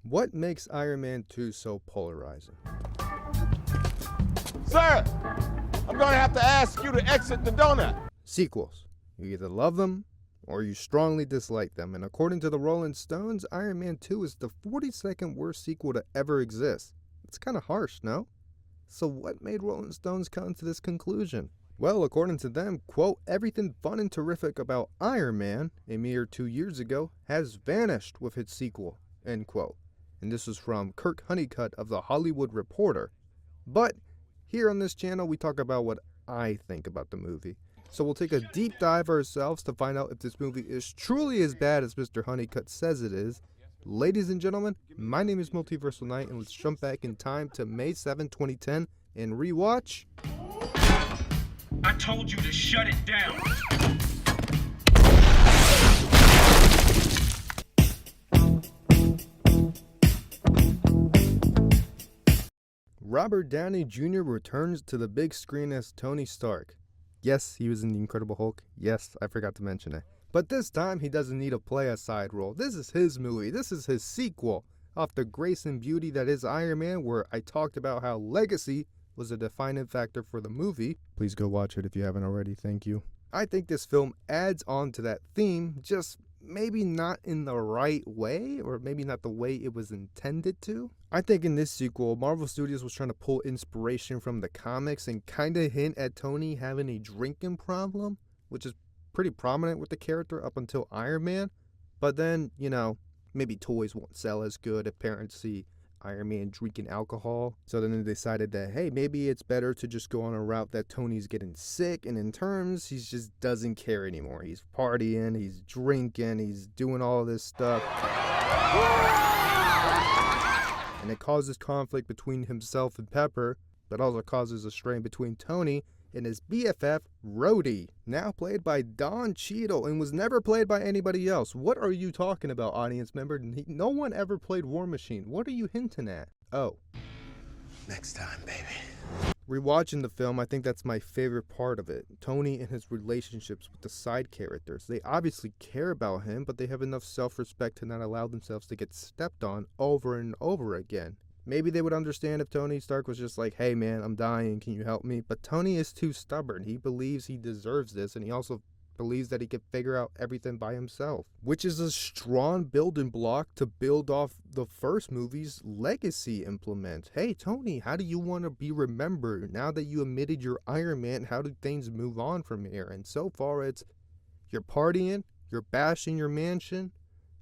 What makes Iron Man 2 so polarizing? Sir, I'm going to have to ask you to exit the donut. Sequels. You either love them or you strongly dislike them, and according to the Rolling Stones, Iron Man 2 is the 42nd worst sequel to ever exist. It's kind of harsh, no? So what made Rolling Stones come to this conclusion? Well, according to them, quote, everything fun and terrific about Iron Man a mere 2 years ago has vanished with its sequel, end quote. And this was from Kirk Honeycutt of The Hollywood Reporter. But here on this channel, we talk about what I think about the movie. So we'll take a deep dive ourselves to find out if this movie is truly as bad as Mr. Honeycutt says it is. Ladies and gentlemen, my name is Multiversal Knight, and let's jump back in time to May 7, 2010 and rewatch. I told you to shut it down. Robert Downey Jr. returns to the big screen as Tony Stark. Yes, he was in The Incredible Hulk. Yes, I forgot to mention it. But this time, he doesn't need to play a side role. This is his movie. This is his sequel off the grace and beauty that is Iron Man, where I talked about how legacy was a defining factor for the movie. Please go watch it if you haven't already. Thank you. I think this film adds on to that theme, just maybe not in the right way, or maybe not the way it was intended to. I think in this sequel, Marvel Studios was trying to pull inspiration from the comics and kind of hint at Tony having a drinking problem, which is pretty prominent with the character up until Iron Man. But then, you know, maybe toys won't sell as good if parents see Iron Man drinking alcohol. So then they decided that, hey, maybe it's better to just go on a route that Tony's getting sick, and in terms, he just doesn't care anymore. He's partying, he's drinking, he's doing all this stuff. And it causes conflict between himself and Pepper, but also causes a strain between Tony and his BFF, Rhodey, now played by Don Cheadle and was never played by anybody else. What are you talking about, audience member? No one ever played War Machine. What are you hinting at? Oh. Next time, baby. Rewatching the film, I think that's my favorite part of it. Tony and his relationships with the side characters. They obviously care about him, but they have enough self-respect to not allow themselves to get stepped on over and over again. Maybe they would understand if Tony Stark was just like, hey man, I'm dying, can you help me? But Tony is too stubborn. He believes he deserves this, and he also believes that he can figure out everything by himself, which is a strong building block to build off the first movie's legacy implement. Hey Tony, how do you want to be remembered? Now that you admitted you're Iron Man, how do things move on from here? And so far it's, you're partying, you're bashing your mansion,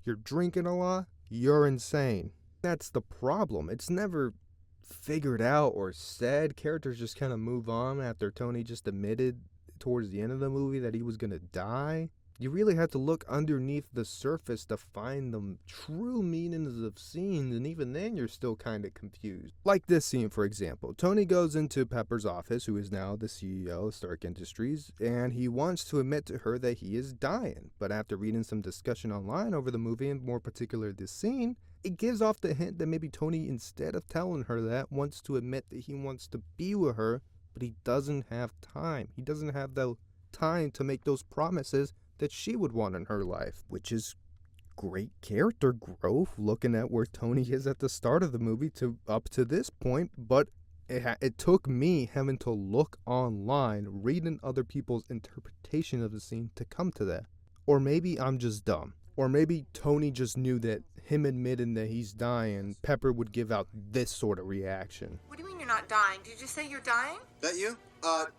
you're drinking a lot, you're insane. That's the problem. It's never figured out or said. Characters just kind of move on after Tony just admitted towards the end of the movie that he was gonna die. You really have to look underneath the surface to find the true meanings of scenes, and even then you're still kind of confused. Like this scene, for example. Tony goes into Pepper's office, who is now the CEO of Stark Industries, and he wants to admit to her that he is dying. But after reading some discussion online over the movie, and more particular this scene, it gives off the hint that maybe Tony, instead of telling her that, wants to admit that he wants to be with her, but he doesn't have time. He doesn't have the time to make those promises that she would want in her life, which is great character growth looking at where Tony is at the start of the movie to up to this point. But it took me having to look online, reading other people's interpretation of the scene to come to that. Or maybe I'm just dumb. Or maybe Tony just knew that him admitting that he's dying, Pepper would give out this sort of reaction. What do you mean you're not dying? Did you say you're dying? That you?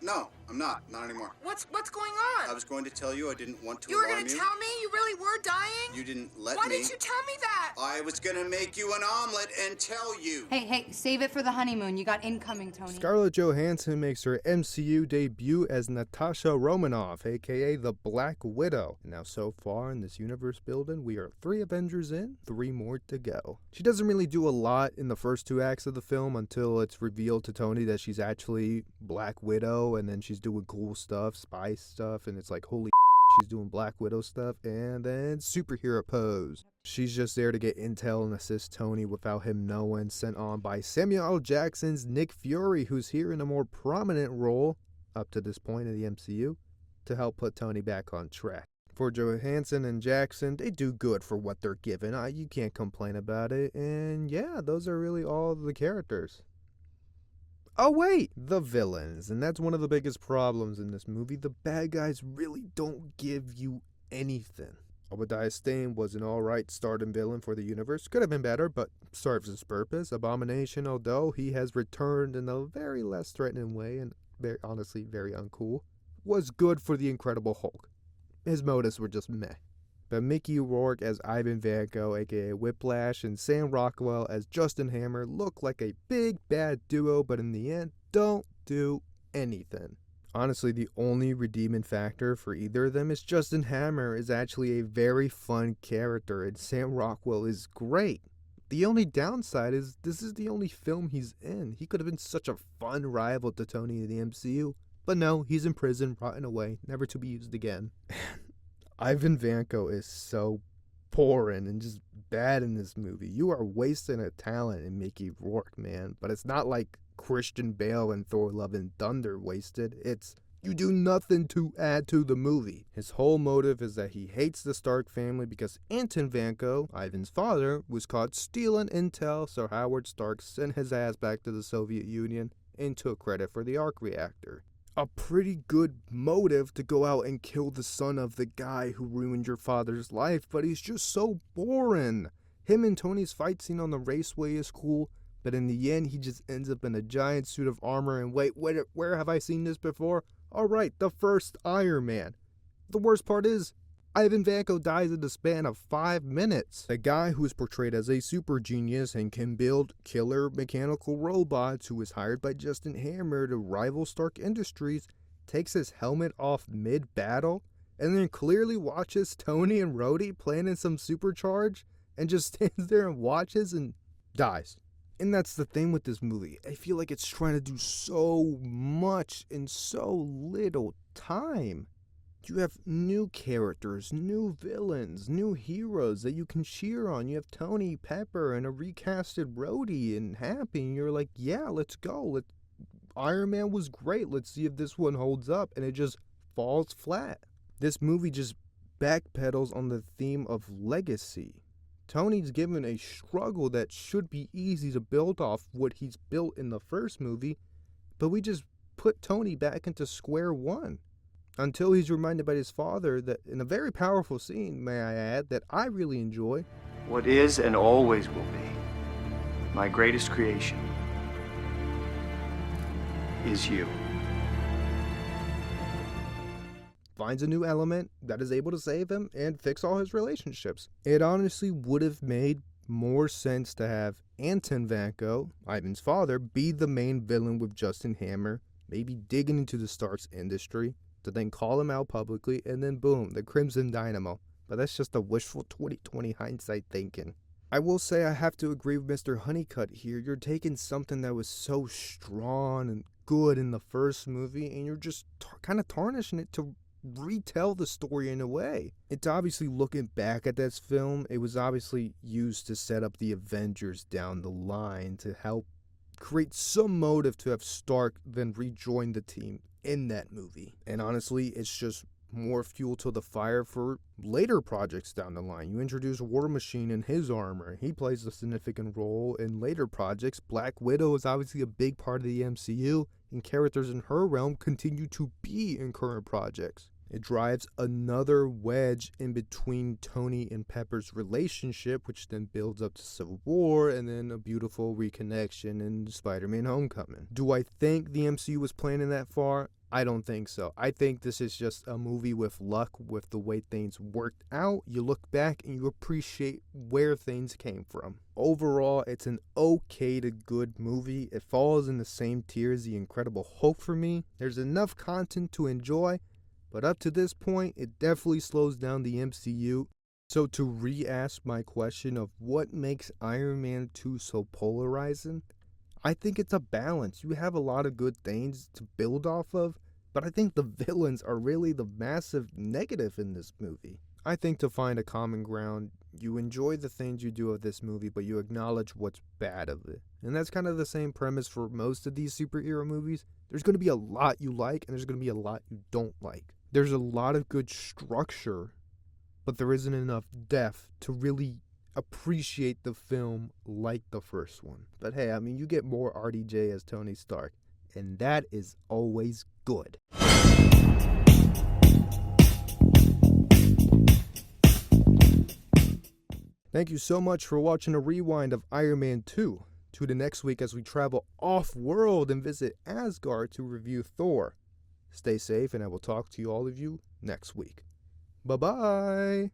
No, I'm not. Not anymore. What's going on? I was going to tell you I didn't want to You were alarm gonna you. tell me you really were dying? You didn't let Why me. didn't you tell me that? I was gonna make you an omelet and tell you. Hey, save it for the honeymoon. You got incoming, Tony. Scarlett Johansson makes her MCU debut as Natasha Romanoff, aka the Black Widow. And now so far in this universe building, we are 3 Avengers in, 3 more to go. She doesn't really do a lot in the first 2 acts of the film until it's revealed to Tony that she's actually Black Widow, and then she's doing cool stuff, spy stuff, and it's like, holy she's doing Black Widow stuff, and then superhero pose. She's just there to get intel and assist Tony without him knowing, sent on by Samuel L. Jackson's Nick Fury, who's here in a more prominent role up to this point in the MCU to help put Tony back on track. For Johansson and Jackson, they do good for what they're given. You can't complain about it. And yeah, those are really all the characters. Oh wait, the villains. And that's one of the biggest problems in this movie. The bad guys really don't give you anything. Obadiah Stane was an alright stardom villain for the universe. Could have been better, but serves its purpose. Abomination, although he has returned in a very less threatening way and honestly very uncool, was good for the Incredible Hulk. His motives were just meh. But Mickey Rourke as Ivan Vanko, aka Whiplash, and Sam Rockwell as Justin Hammer look like a big bad duo, but in the end, don't do anything. Honestly, the only redeeming factor for either of them is Justin Hammer is actually a very fun character, and Sam Rockwell is great. The only downside is this is the only film he's in. He could have been such a fun rival to Tony in the MCU. But no, he's in prison, rotting away, never to be used again. Ivan Vanko is so boring and just bad in this movie. You are wasting a talent in Mickey Rourke, man. But it's not like Christian Bale and Thor Love and Thunder wasted. It's you do nothing to add to the movie. His whole motive is that he hates the Stark family because Anton Vanko, Ivan's father, was caught stealing intel, so Howard Stark sent his ass back to the Soviet Union and took credit for the arc reactor. A pretty good motive to go out and kill the son of the guy who ruined your father's life, but he's just so boring. Him and Tony's fight scene on the raceway is cool, but in the end he just ends up in a giant suit of armor and wait, where have I seen this before? Alright, the first Iron Man. The worst part is, Ivan Vanko dies in the span of 5 minutes. The guy who is portrayed as a super genius and can build killer mechanical robots, who is hired by Justin Hammer to rival Stark Industries, takes his helmet off mid-battle and then clearly watches Tony and Rhodey planning some supercharge and just stands there and watches and dies. And that's the thing with this movie. I feel like it's trying to do so much in so little time. You have new characters, new villains, new heroes that you can cheer on. You have Tony, Pepper, and a recasted Rhodey and Happy, and you're like, yeah, let's go. Iron Man was great. Let's see if this one holds up. And it just falls flat. This movie just backpedals on the theme of legacy. Tony's given a struggle that should be easy to build off what he's built in the first movie, but we just put Tony back into square one. Until he's reminded by his father that, in a very powerful scene, may I add, that I really enjoy. What is and always will be my greatest creation is you. Finds a new element that is able to save him and fix all his relationships. It honestly would have made more sense to have Anton Vanko, Ivan's father, be the main villain with Justin Hammer, maybe digging into the Stark's industry, to then call him out publicly, and then boom, the Crimson Dynamo. But that's just a wishful 2020 hindsight thinking. I will say I have to agree with Mr. Honeycutt here. You're taking something that was so strong and good in the first movie, and you're just kind of tarnishing it to retell the story in a way. It's obviously, looking back at this film, it was obviously used to set up the Avengers down the line to help create some motive to have Stark then rejoin the team in that movie. And honestly, it's just more fuel to the fire for later projects down the line. You introduce Warmachine and his armor. He plays a significant role in later projects. Black Widow is obviously a big part of the MCU, and characters in her realm continue to be in current projects. It drives another wedge in between Tony and Pepper's relationship, which then builds up to Civil War and then a beautiful reconnection in Spider-Man Homecoming. Do I think the MCU was planning that far? I don't think so. I think this is just a movie with luck with the way things worked out. You look back and you appreciate where things came from. Overall, it's an okay to good movie. It falls in the same tier as The Incredible Hulk for me. There's enough content to enjoy, but up to this point, it definitely slows down the MCU. So to re-ask my question of what makes Iron Man 2 so polarizing, I think it's a balance. You have a lot of good things to build off of, but I think the villains are really the massive negative in this movie. I think to find a common ground, you enjoy the things you do of this movie, but you acknowledge what's bad of it. And that's kind of the same premise for most of these superhero movies. There's going to be a lot you like, and there's going to be a lot you don't like. There's a lot of good structure but there isn't enough depth to really appreciate the film like the first one. But hey, I mean, you get more RDJ as Tony Stark, and that is always good. Thank you so much for watching a rewind of Iron Man 2. Tune in next week as we travel off-world and visit Asgard to review Thor. Stay safe, and I will talk to all of you next week. Bye-bye!